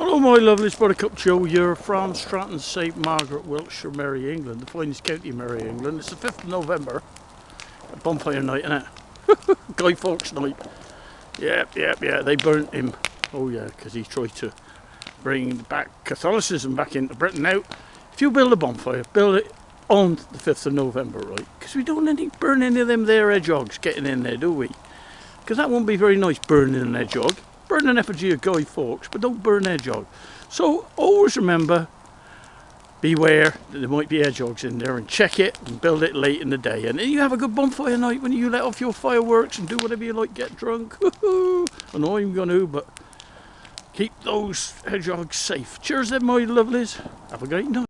Hello my lovelies, Buttercup Joe here from Stratton St Margaret, Wiltshire, Merry England, the finest county of Merry England. It's the 5th of November, Bonfire Night, innit? Guy Fawkes night. Yeah, they burnt him. Oh yeah, because he tried to bring back Catholicism back into Britain. Now, if you build a bonfire, build it on the 5th of November, right? Because we don't burn any of them there hedgehogs getting in there, do we? Because that won't be very nice, burning an hedgehog. Burn an effigy of Guy Fawkes, but don't burn hedgehog. So always remember, beware that there might be hedgehogs in there, and check it and build it late in the day. And then you have a good bonfire night when you let off your fireworks and do whatever you like, get drunk. And I'm gonna, but keep those hedgehogs safe. Cheers then my lovelies. Have a great night.